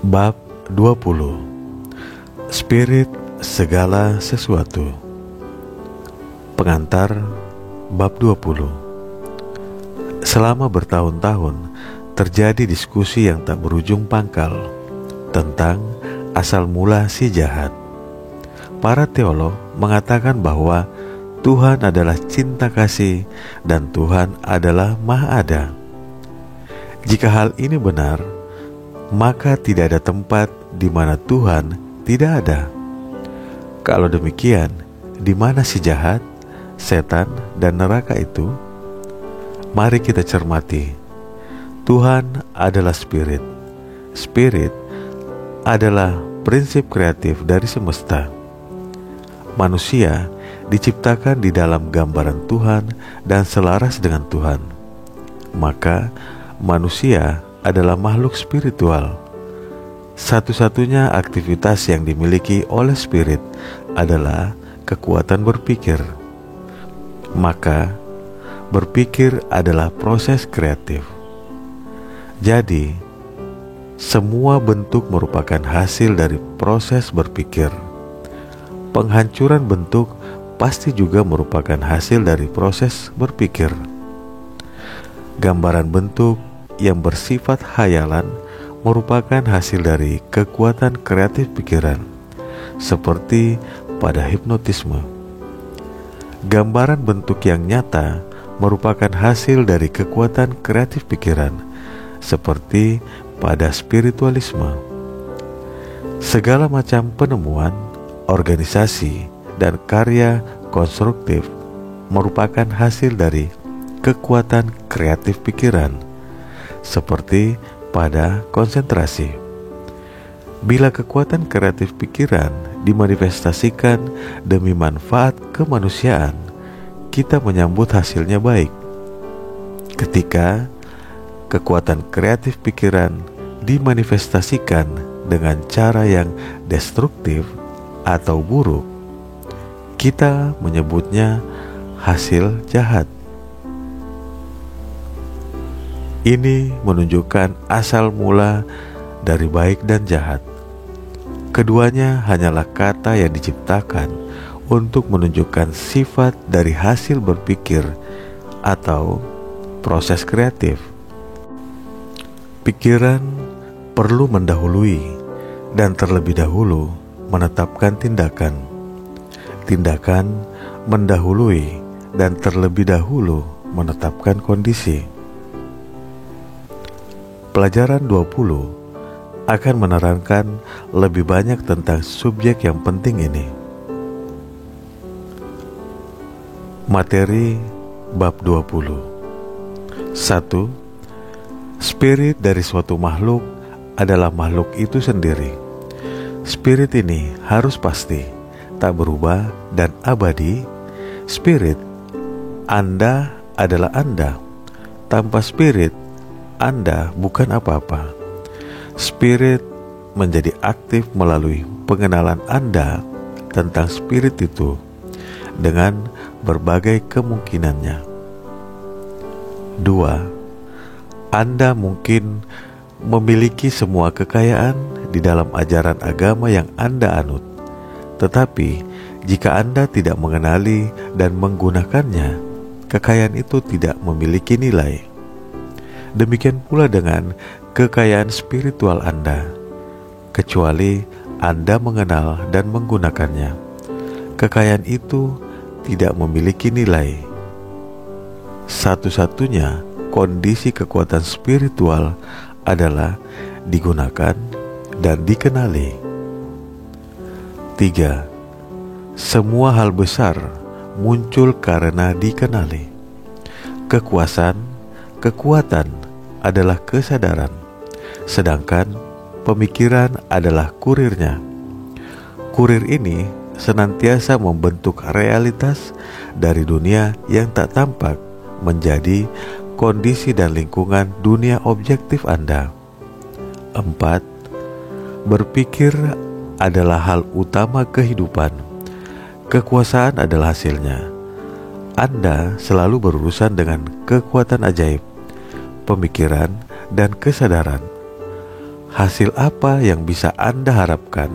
Bab 20. Spirit segala sesuatu. Pengantar bab 20. Selama bertahun-tahun terjadi diskusi yang tak berujung pangkal tentang asal mula si jahat. Para teolog mengatakan bahwa Tuhan adalah cinta kasih dan Tuhan adalah Maha Ada. Jika hal ini benar, maka tidak ada tempat di mana Tuhan tidak ada. Kalau demikian, di mana si jahat, setan, dan neraka itu? Mari kita cermati. Tuhan adalah spirit. Spirit adalah prinsip kreatif dari semesta. Manusia diciptakan di dalam gambaran Tuhan dan selaras dengan Tuhan. Maka manusia adalah makhluk spiritual. Satu-satunya aktivitas yang dimiliki oleh spirit adalah kekuatan berpikir. Maka, berpikir adalah proses kreatif. Jadi, semua bentuk merupakan hasil dari proses berpikir. Penghancuran bentuk pasti juga merupakan hasil dari proses berpikir. Gambaran bentuk yang bersifat khayalan merupakan hasil dari kekuatan kreatif pikiran, seperti pada hipnotisme. Gambaran bentuk yang nyata merupakan hasil dari kekuatan kreatif pikiran, seperti pada spiritualisme. Segala macam penemuan, organisasi, dan karya konstruktif merupakan hasil dari kekuatan kreatif pikiran, seperti pada konsentrasi. Bila kekuatan kreatif pikiran dimanifestasikan demi manfaat kemanusiaan, kita menyambut hasilnya baik. Ketika kekuatan kreatif pikiran dimanifestasikan dengan cara yang destruktif atau buruk, kita menyebutnya hasil jahat. Ini menunjukkan asal mula dari baik dan jahat. Keduanya hanyalah kata yang diciptakan untuk menunjukkan sifat dari hasil berpikir atau proses kreatif. Pikiran perlu mendahului dan terlebih dahulu menetapkan tindakan. Tindakan mendahului dan terlebih dahulu menetapkan kondisi. Pelajaran 20 akan menerangkan lebih banyak tentang subjek yang penting ini. Materi bab 20. 1. Spirit dari suatu makhluk adalah makhluk itu sendiri. Spirit ini harus pasti, tak berubah dan abadi. Spirit, Anda adalah Anda. Tanpa spirit, Anda bukan apa-apa. Spirit menjadi aktif melalui pengenalan Anda tentang spirit itu dengan berbagai kemungkinannya. 2. Anda mungkin memiliki semua kekayaan di dalam ajaran agama yang Anda anut. Tetapi jika Anda tidak mengenali dan menggunakannya, kekayaan itu tidak memiliki nilai. Demikian pula dengan kekayaan spiritual Anda, kecuali Anda mengenal dan menggunakannya. Kekayaan itu tidak memiliki nilai. Satu-satunya kondisi kekuatan spiritual adalah digunakan dan dikenali. 3. Semua hal besar muncul karena dikenali. Kekuatan adalah kesadaran, sedangkan pemikiran adalah kurirnya. Kurir ini senantiasa membentuk realitas dari dunia yang tak tampak menjadi kondisi dan lingkungan dunia objektif Anda. 4. Berpikir adalah hal utama kehidupan. Kekuasaan adalah hasilnya. Anda selalu berurusan dengan kekuatan ajaib, pemikiran, dan kesadaran. hasil apa yang bisa Anda harapkan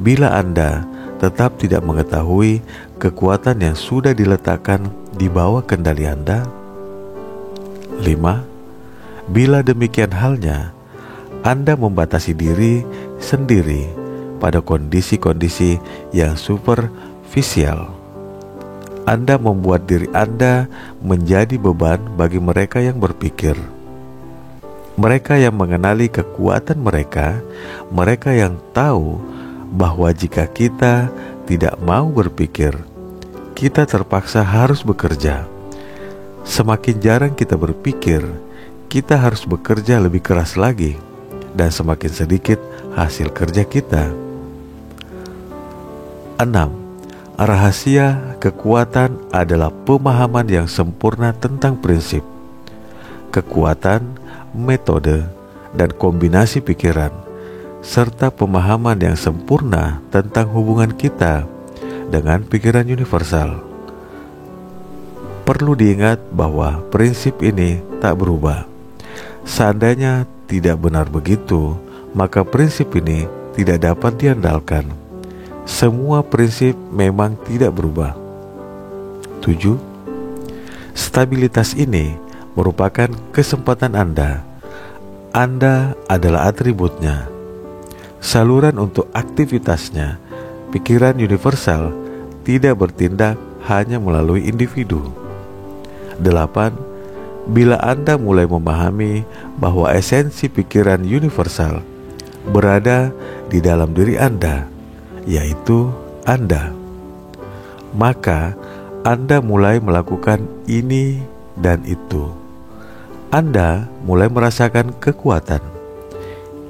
bila Anda tetap tidak mengetahui kekuatan yang sudah diletakkan di bawah kendali Anda? 5. Bila demikian halnya, Anda membatasi diri sendiri pada kondisi-kondisi yang superficial. Anda membuat diri Anda menjadi beban bagi mereka yang berpikir. Mereka yang mengenali kekuatan mereka, mereka yang tahu bahwa jika kita tidak mau berpikir, kita terpaksa harus bekerja. Semakin jarang kita berpikir, kita harus bekerja lebih keras lagi, dan semakin sedikit hasil kerja kita. 6. Rahasia kekuatan adalah pemahaman yang sempurna tentang prinsip, kekuatan, metode, dan kombinasi pikiran, serta pemahaman yang sempurna tentang hubungan kita dengan pikiran universal. Perlu diingat bahwa prinsip ini tak berubah. Seandainya tidak benar begitu, maka prinsip ini tidak dapat diandalkan. Semua prinsip memang tidak berubah. 7. Stabilitas ini merupakan kesempatan Anda. Anda adalah atributnya, saluran untuk aktivitasnya. Pikiran universal tidak bertindak hanya melalui individu. 8. Bila Anda mulai memahami bahwa esensi pikiran universal berada di dalam diri Anda, yaitu Anda, maka Anda mulai melakukan ini dan itu. Anda mulai merasakan kekuatan.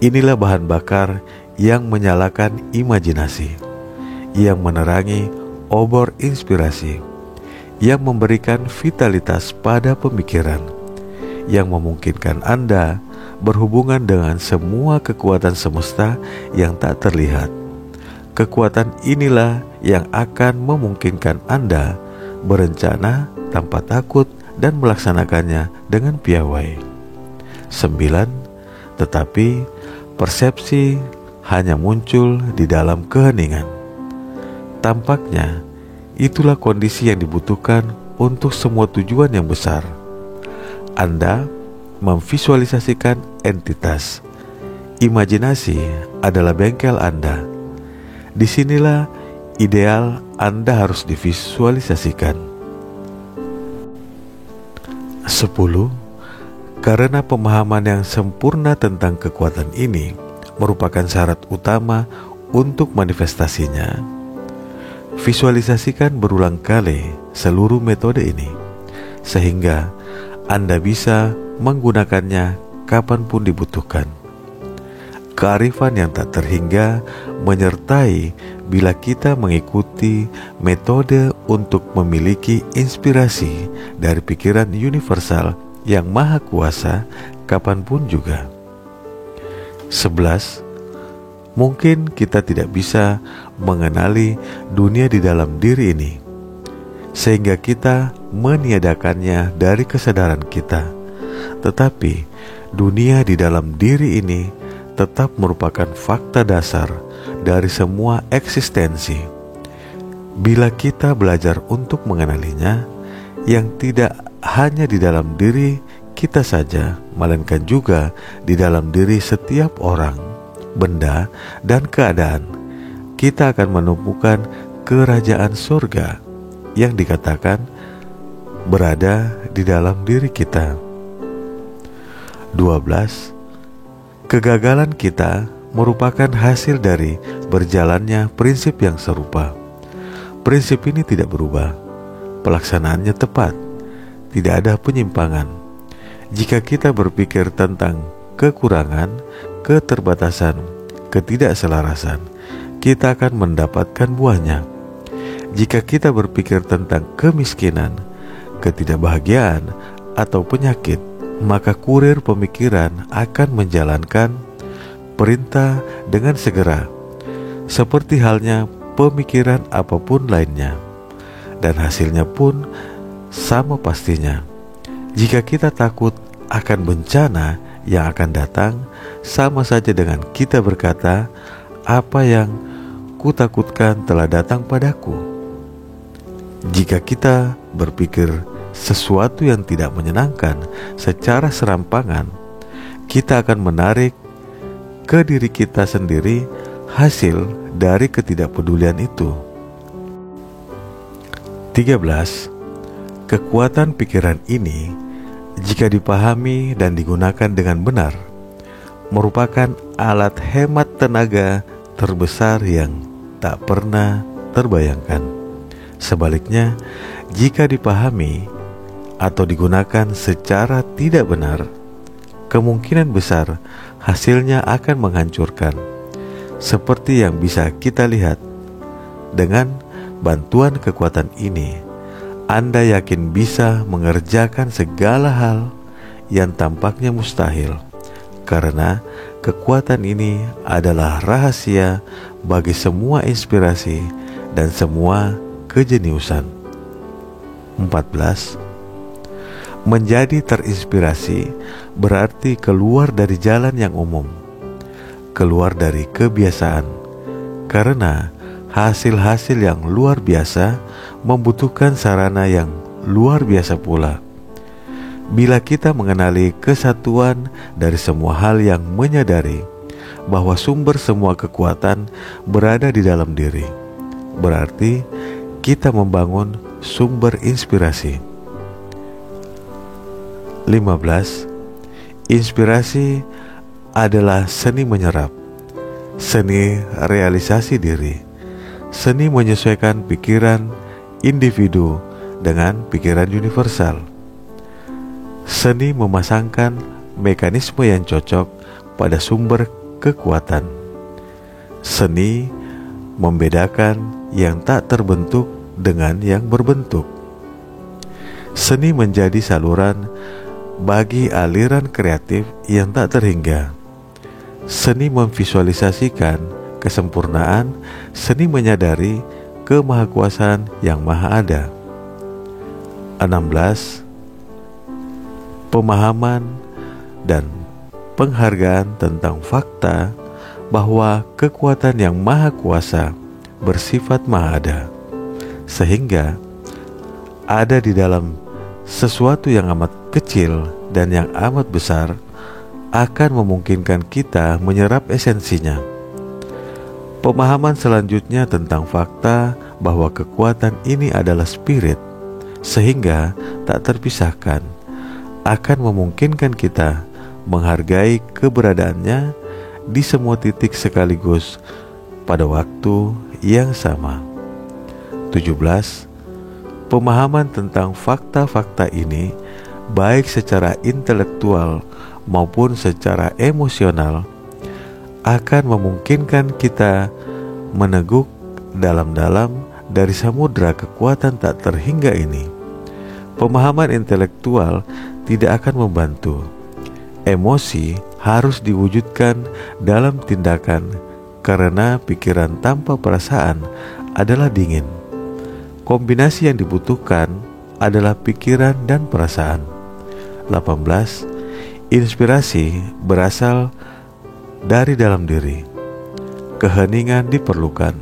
Inilah bahan bakar yang menyalakan imajinasi, yang menerangi obor inspirasi, yang memberikan vitalitas pada pemikiran, yang memungkinkan Anda berhubungan dengan semua kekuatan semesta yang tak terlihat. Kekuatan inilah yang akan memungkinkan Anda berencana tanpa takut dan melaksanakannya dengan piawai. 9. Tetapi persepsi hanya muncul di dalam keheningan. Tampaknya itulah kondisi yang dibutuhkan untuk semua tujuan yang besar. Anda memvisualisasikan entitas. Imajinasi adalah bengkel Anda. Disinilah ideal Anda harus divisualisasikan. 10. Karena pemahaman yang sempurna tentang kekuatan ini merupakan syarat utama untuk manifestasinya, visualisasikan berulang kali seluruh metode ini, sehingga Anda bisa menggunakannya kapanpun dibutuhkan. Kearifan yang tak terhingga menyertai bila kita mengikuti metode untuk memiliki inspirasi dari pikiran universal yang maha kuasa kapanpun juga. 11. Mungkin kita tidak bisa mengenali dunia di dalam diri ini, sehingga kita meniadakannya dari kesadaran kita. Tetapi dunia di dalam diri ini tetap merupakan fakta dasar dari semua eksistensi. Bila kita belajar untuk mengenalinya, yang tidak hanya di dalam diri kita saja, melainkan juga di dalam diri setiap orang, benda, dan keadaan, kita akan menemukan kerajaan surga yang dikatakan berada di dalam diri kita. 12. Kegagalan kita merupakan hasil dari berjalannya prinsip yang serupa. Prinsip ini tidak berubah. Pelaksanaannya tepat. Tidak ada penyimpangan. Jika kita berpikir tentang kekurangan, keterbatasan, ketidakselarasan, kita akan mendapatkan buahnya. Jika kita berpikir tentang kemiskinan, ketidakbahagiaan, atau penyakit, maka kurir pemikiran akan menjalankan perintah dengan segera, seperti halnya pemikiran apapun lainnya, dan hasilnya pun sama pastinya. Jika kita takut akan bencana yang akan datang sama saja dengan kita berkata, "Apa yang kutakutkan telah datang padaku." Jika kita berpikir sesuatu yang tidak menyenangkan secara serampangan, kita akan menarik ke diri kita sendiri hasil dari ketidakpedulian itu. 13. Kekuatan pikiran ini, jika dipahami dan digunakan dengan benar, merupakan alat hemat tenaga terbesar yang tak pernah terbayangkan. Sebaliknya, jika dipahami atau digunakan secara tidak benar, kemungkinan besar hasilnya akan menghancurkan. Seperti yang bisa kita lihat, dengan bantuan kekuatan ini, Anda yakin bisa mengerjakan segala hal yang tampaknya mustahil, karena kekuatan ini adalah rahasia bagi semua inspirasi dan semua kejeniusan. 14. Menjadi terinspirasi berarti keluar dari jalan yang umum, keluar dari kebiasaan, karena hasil-hasil yang luar biasa membutuhkan sarana yang luar biasa pula. Bila kita mengenali kesatuan dari semua hal yang menyadari bahwa sumber semua kekuatan berada di dalam diri, berarti kita membangun sumber inspirasi. 15. Inspirasi adalah seni menyerap, seni realisasi diri, seni menyesuaikan pikiran individu dengan pikiran universal, seni memasangkan mekanisme yang cocok pada sumber kekuatan, seni membedakan yang tak terbentuk dengan yang berbentuk, seni menjadi saluran bagi aliran kreatif yang tak terhingga, seni memvisualisasikan kesempurnaan, seni menyadari kemahakuasaan yang maha ada. 16. Pemahaman dan penghargaan tentang fakta bahwa kekuatan yang maha kuasa bersifat maha ada, sehingga ada di dalam sesuatu yang amat kecil dan yang amat besar akan memungkinkan kita menyerap esensinya. Pemahaman selanjutnya tentang fakta bahwa kekuatan ini adalah spirit, sehingga tak terpisahkan, akan memungkinkan kita menghargai keberadaannya di semua titik sekaligus pada waktu yang sama. 17. Pemahaman tentang fakta-fakta ini, baik secara intelektual maupun secara emosional, akan memungkinkan kita meneguk dalam-dalam dari samudera kekuatan tak terhingga ini. Pemahaman intelektual tidak akan membantu. Emosi harus diwujudkan dalam tindakan, karena pikiran tanpa perasaan adalah dingin. Kombinasi yang dibutuhkan adalah pikiran dan perasaan. 18. Inspirasi berasal dari dalam diri. Keheningan diperlukan.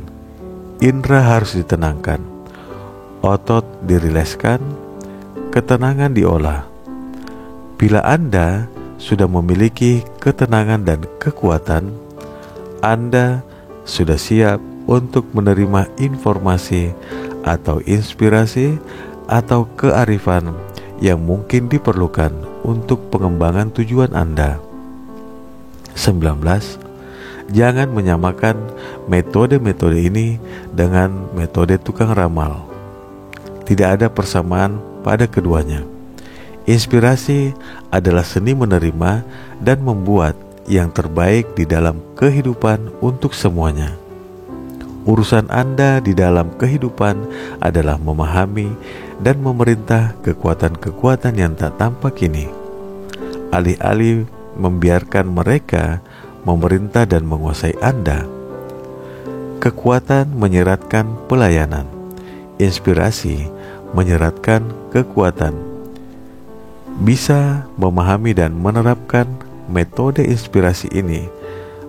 Indra harus ditenangkan. Otot dirileskan. Ketenangan diolah. Bila Anda sudah memiliki ketenangan dan kekuatan, Anda sudah siap untuk menerima informasi atau inspirasi atau kearifan yang mungkin diperlukan untuk pengembangan tujuan Anda. 19. Jangan menyamakan metode-metode ini dengan metode tukang ramal. Tidak ada persamaan pada keduanya. Inspirasi adalah seni menerima dan membuat yang terbaik di dalam kehidupan untuk semuanya. Urusan Anda di dalam kehidupan adalah memahami dan memerintah kekuatan-kekuatan yang tak tampak ini, alih-alih membiarkan mereka memerintah dan menguasai Anda. Kekuatan menyeratkan pelayanan, inspirasi menyeratkan kekuatan. Bisa memahami dan menerapkan metode inspirasi ini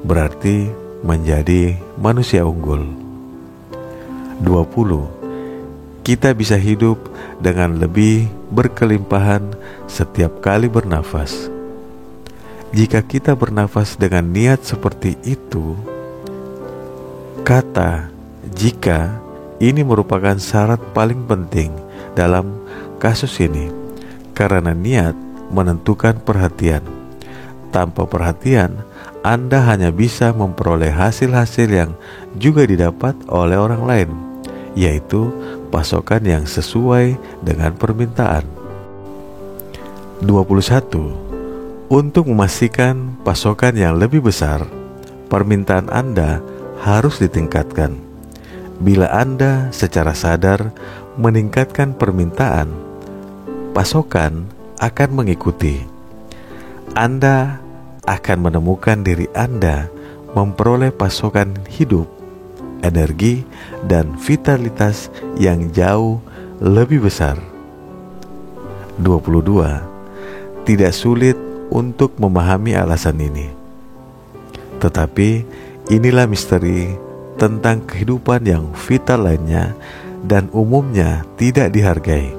berarti menjadi manusia unggul. 20. Kita bisa hidup dengan lebih berkelimpahan setiap kali bernafas. Jika kita bernafas dengan niat seperti itu, kata "jika" ini merupakan syarat paling penting dalam kasus ini, karena niat menentukan perhatian. Tanpa perhatian, Anda hanya bisa memperoleh hasil-hasil yang juga didapat oleh orang lain, yaitu pasokan yang sesuai dengan permintaan. 21. Untuk memastikan pasokan yang lebih besar, permintaan Anda harus ditingkatkan. Bila Anda secara sadar meningkatkan permintaan, pasokan akan mengikuti. Anda akan menemukan diri Anda memperoleh pasokan hidup, energi, dan vitalitas yang jauh lebih besar. 22. Tidak sulit untuk memahami alasan ini. Tetapi inilah misteri tentang kehidupan yang vital lainnya dan umumnya tidak dihargai.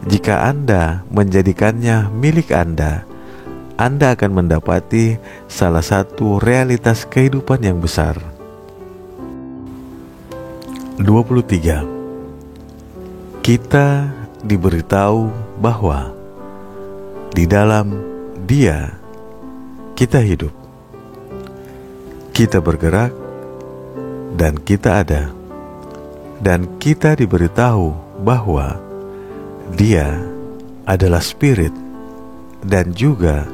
Jika Anda menjadikannya milik Anda akan mendapati salah satu realitas kehidupan yang besar. 23. Kita diberitahu bahwa di dalam Dia kita hidup, kita bergerak, dan kita ada. Dan kita diberitahu bahwa Dia adalah spirit, dan juga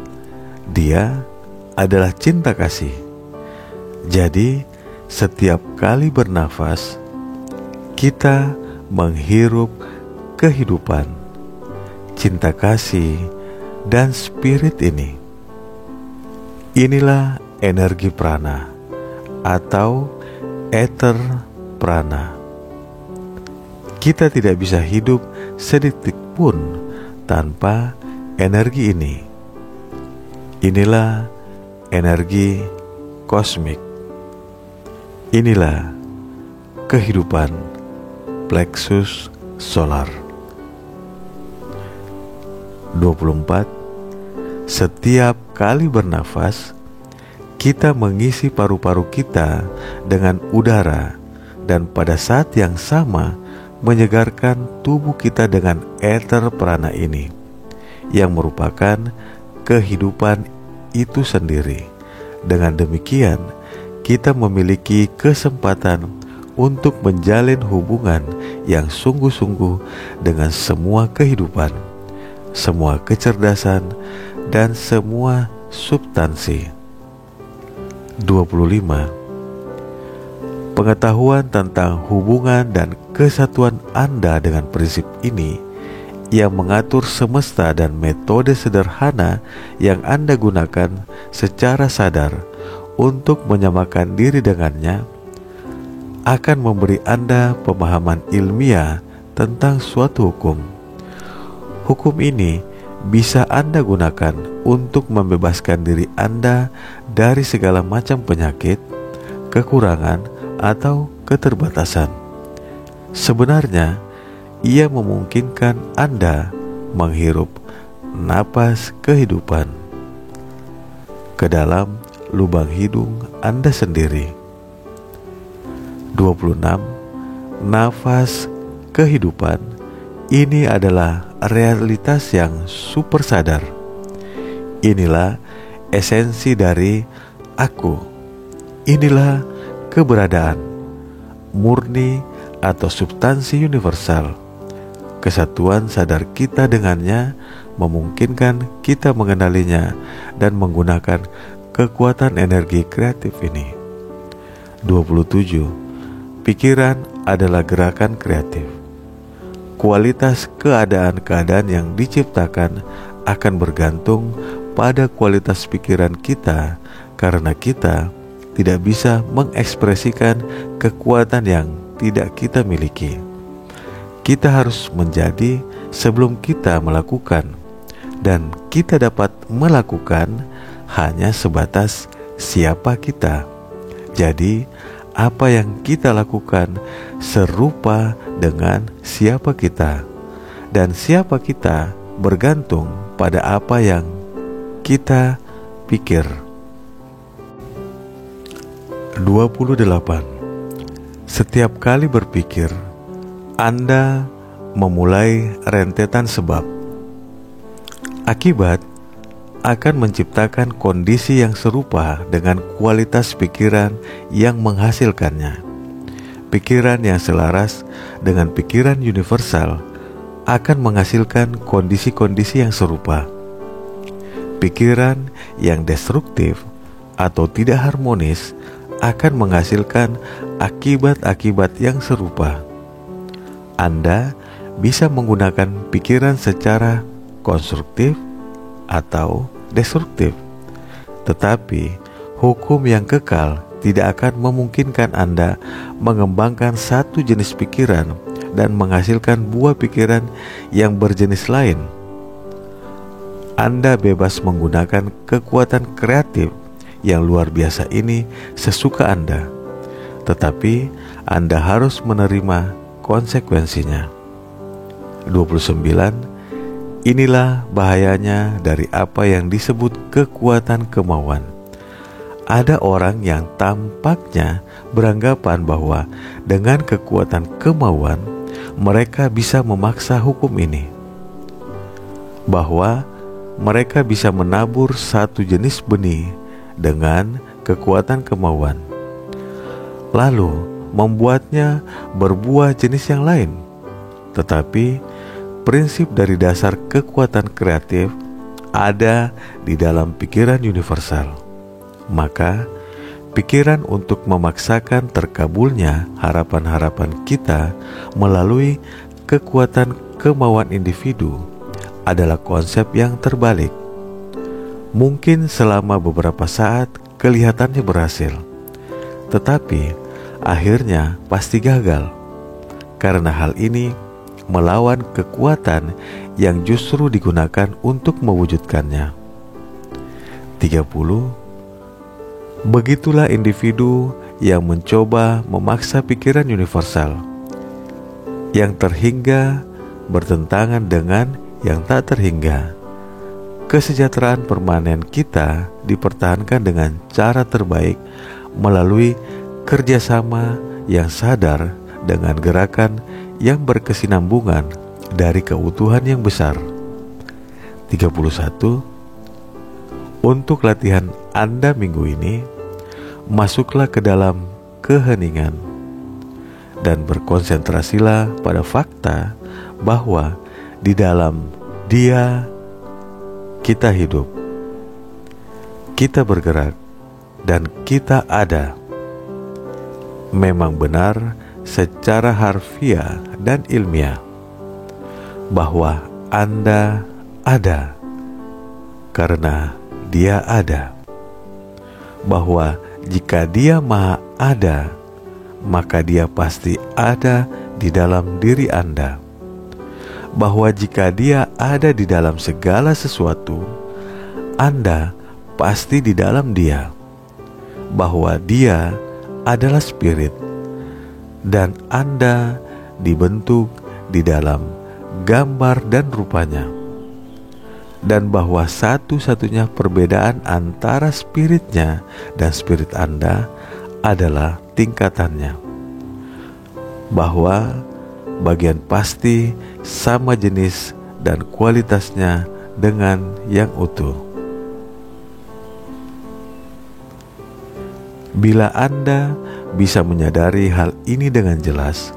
Dia adalah cinta kasih. Jadi setiap kali bernafas, kita menghirup kehidupan, cinta kasih, dan spirit ini. Inilah energi prana atau ether prana. Kita tidak bisa hidup sedetik pun tanpa energi ini. Inilah energi kosmik. Inilah kehidupan plexus solar. 24. Setiap kali bernafas, kita mengisi paru-paru kita dengan udara, dan pada saat yang sama menyegarkan tubuh kita dengan ether prana ini, yang merupakan kehidupan itu sendiri. Dengan demikian, kita memiliki kesempatan untuk menjalin hubungan yang sungguh-sungguh dengan semua kehidupan, semua kecerdasan, dan semua substansi. 25. Pengetahuan tentang hubungan dan kesatuan Anda dengan prinsip ini yang mengatur semesta dan metode sederhana yang Anda gunakan secara sadar untuk menyamakan diri dengannya akan memberi Anda pemahaman ilmiah tentang suatu hukum. Hukum ini bisa Anda gunakan untuk membebaskan diri Anda dari segala macam penyakit, kekurangan, atau keterbatasan. Sebenarnya, ia memungkinkan Anda menghirup napas kehidupan ke dalam lubang hidung Anda sendiri. 26. Nafas kehidupan ini adalah realitas yang super sadar. Inilah esensi dari aku. Inilah keberadaan murni atau substansi universal. Kesatuan sadar kita dengannya memungkinkan kita mengenalinya dan menggunakan kekuatan energi kreatif ini. 27. Pikiran adalah gerakan kreatif. Kualitas keadaan-keadaan yang diciptakan akan bergantung pada kualitas pikiran kita, karena kita tidak bisa mengekspresikan kekuatan yang tidak kita miliki. Kita harus menjadi sebelum kita melakukan, dan kita dapat melakukan hanya sebatas siapa kita. Jadi, apa yang kita lakukan serupa dengan siapa kita, dan siapa kita bergantung pada apa yang kita pikir. 28. Setiap kali berpikir, Anda memulai rentetan sebab. Akibat akan menciptakan kondisi yang serupa dengan kualitas pikiran yang menghasilkannya. Pikiran yang selaras dengan pikiran universal akan menghasilkan kondisi-kondisi yang serupa. Pikiran yang destruktif atau tidak harmonis akan menghasilkan akibat-akibat yang serupa. Anda bisa menggunakan pikiran secara konstruktif atau destruktif, tetapi hukum yang kekal tidak akan memungkinkan Anda mengembangkan satu jenis pikiran dan menghasilkan buah pikiran yang berjenis lain. Anda bebas menggunakan kekuatan kreatif yang luar biasa ini sesuka Anda, tetapi Anda harus menerima konsekuensinya. 29. Inilah bahayanya dari apa yang disebut kekuatan kemauan. Ada orang yang tampaknya beranggapan bahwa dengan kekuatan kemauan mereka bisa memaksa hukum ini, bahwa mereka bisa menabur satu jenis benih dengan kekuatan kemauan, lalu membuatnya berbuah jenis yang lain. Tetapi prinsip dari dasar kekuatan kreatif ada di dalam pikiran universal. Maka, pikiran untuk memaksakan terkabulnya harapan-harapan kita melalui kekuatan kemauan individu adalah konsep yang terbalik. Mungkin selama beberapa saat kelihatannya berhasil, tetapi akhirnya pasti gagal, karena hal ini melawan kekuatan yang justru digunakan untuk mewujudkannya. 30. Begitulah individu yang mencoba memaksa pikiran universal, yang terhingga bertentangan dengan yang tak terhingga. Kesejahteraan permanen kita dipertahankan dengan cara terbaik melalui kerjasama yang sadar dengan gerakan yang berkesinambungan dari keutuhan yang besar. 31. Untuk latihan Anda minggu ini, masuklah ke dalam keheningan dan berkonsentrasilah pada fakta bahwa di dalam Dia kita hidup, kita bergerak, dan kita ada. Memang benar secara harfiah dan ilmiah bahwa Anda ada karena Dia ada, bahwa jika Dia Maha Ada, maka Dia pasti ada di dalam diri Anda, bahwa jika Dia ada di dalam segala sesuatu, Anda pasti di dalam Dia, bahwa Dia adalah spirit dan Anda dibentuk di dalam gambar dan rupanya, dan bahwa satu-satunya perbedaan antara spiritnya dan spirit Anda adalah tingkatannya, bahwa bagian pasti sama jenis dan kualitasnya dengan yang utuh. Bila Anda bisa menyadari hal ini dengan jelas,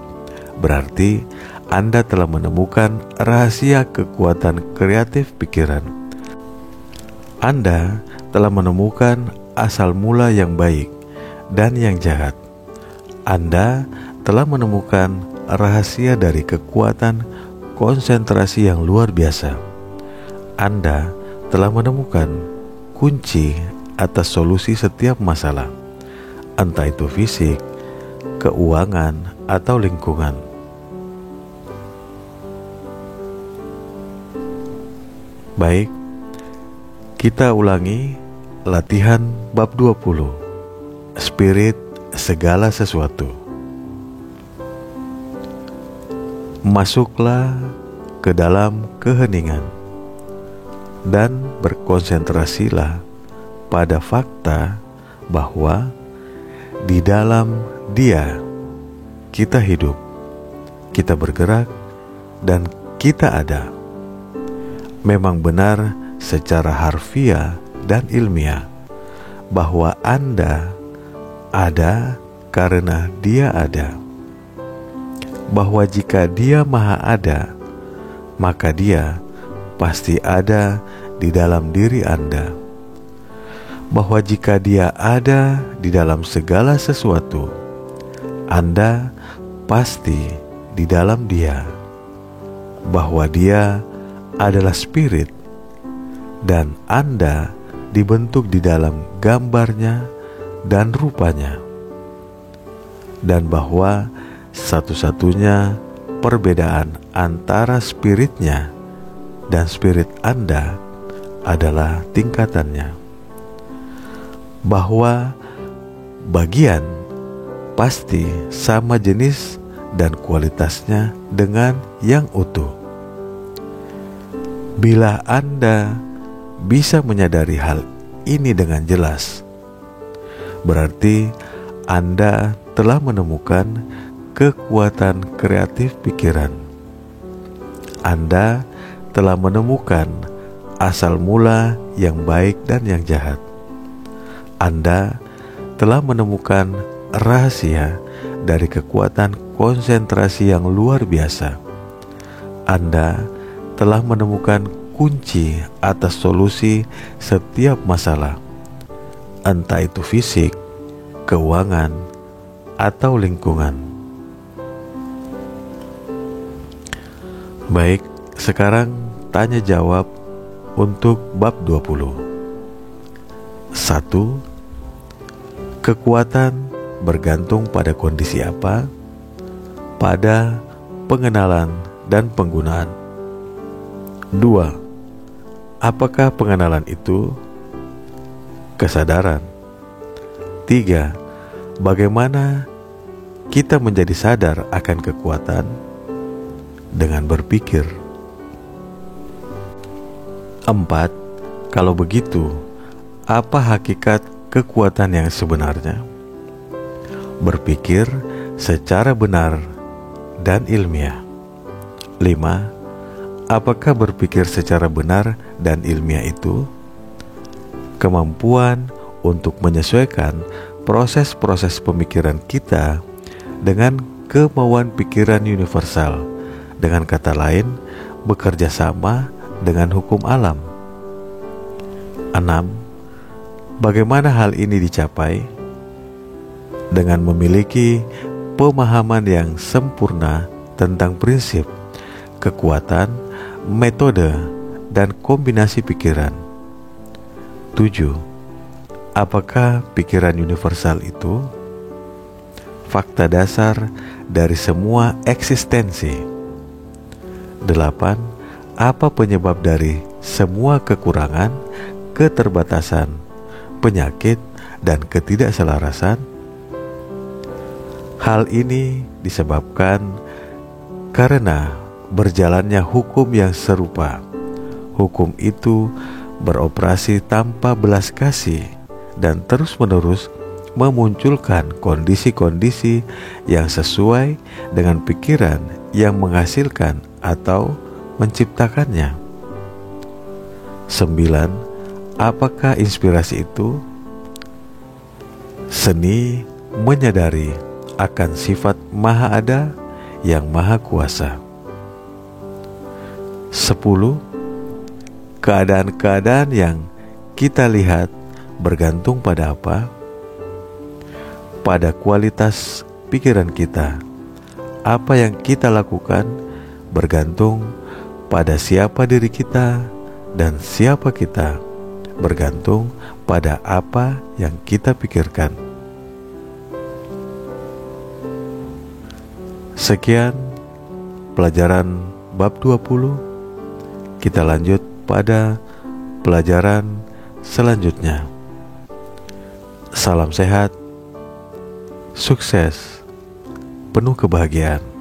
berarti Anda telah menemukan rahasia kekuatan kreatif pikiran. Anda telah menemukan asal mula yang baik dan yang jahat. Anda telah menemukan rahasia dari kekuatan konsentrasi yang luar biasa. Anda telah menemukan kunci atas solusi setiap masalah, entah itu fisik, keuangan, atau lingkungan. Baik, kita ulangi Latihan bab 20. Spirit segala sesuatu. Masuklah ke dalam keheningan dan berkonsentrasilah pada fakta bahwa di dalam Dia kita hidup, kita bergerak, dan kita ada. Memang benar secara harfiah dan ilmiah bahwa Anda ada karena Dia ada. Bahwa jika Dia Maha Ada, maka Dia pasti ada di dalam diri Anda. Bahwa jika Dia ada di dalam segala sesuatu, Anda pasti di dalam Dia. Bahwa Dia adalah spirit dan Anda dibentuk di dalam gambarnya dan rupanya, dan bahwa satu-satunya perbedaan antara spiritnya dan spirit Anda adalah tingkatannya. Bahwa bagian pasti sama jenis dan kualitasnya dengan yang utuh. Bila Anda bisa menyadari hal ini dengan jelas, berarti Anda telah menemukan kekuatan kreatif pikiran. Anda telah menemukan asal mula yang baik dan yang jahat. Anda telah menemukan rahasia dari kekuatan konsentrasi yang luar biasa. Anda telah menemukan kunci atas solusi setiap masalah, entah itu fisik, keuangan, atau lingkungan. Baik, sekarang tanya jawab untuk bab 20. 1. Kekuatan bergantung pada kondisi apa? Pada pengenalan dan penggunaan. 2. Apakah pengenalan itu kesadaran? 3. Bagaimana kita menjadi sadar akan kekuatan? Dengan berpikir. 4. Kalau begitu, apa hakikat kekuatan yang sebenarnya? Berpikir secara benar dan ilmiah. 5. Apakah berpikir secara benar dan ilmiah itu kemampuan untuk menyesuaikan proses-proses pemikiran kita dengan kemauan pikiran universal, dengan kata lain, bekerja sama dengan hukum alam? 6. Bagaimana hal ini dicapai? Dengan memiliki pemahaman yang sempurna tentang prinsip, kekuatan, metode, dan kombinasi pikiran. 7. Apakah pikiran universal itu fakta dasar dari semua eksistensi? 8. Apa penyebab dari semua kekurangan, keterbatasan, penyakit, dan ketidakselarasan? Hal ini disebabkan karena berjalannya hukum yang serupa. Hukum itu beroperasi tanpa belas kasih dan terus-menerus memunculkan kondisi-kondisi yang sesuai dengan pikiran yang menghasilkan atau menciptakannya. 9. Apakah inspirasi itu? Seni menyadari akan sifat Maha Ada yang Maha Kuasa. 10. Keadaan-keadaan yang kita lihat bergantung pada apa? Pada kualitas pikiran kita. Apa yang kita lakukan bergantung pada siapa diri kita, dan siapa kita bergantung pada apa yang kita pikirkan. Sekian pelajaran bab 20. Kita lanjut pada pelajaran selanjutnya. Salam sehat, sukses, penuh kebahagiaan.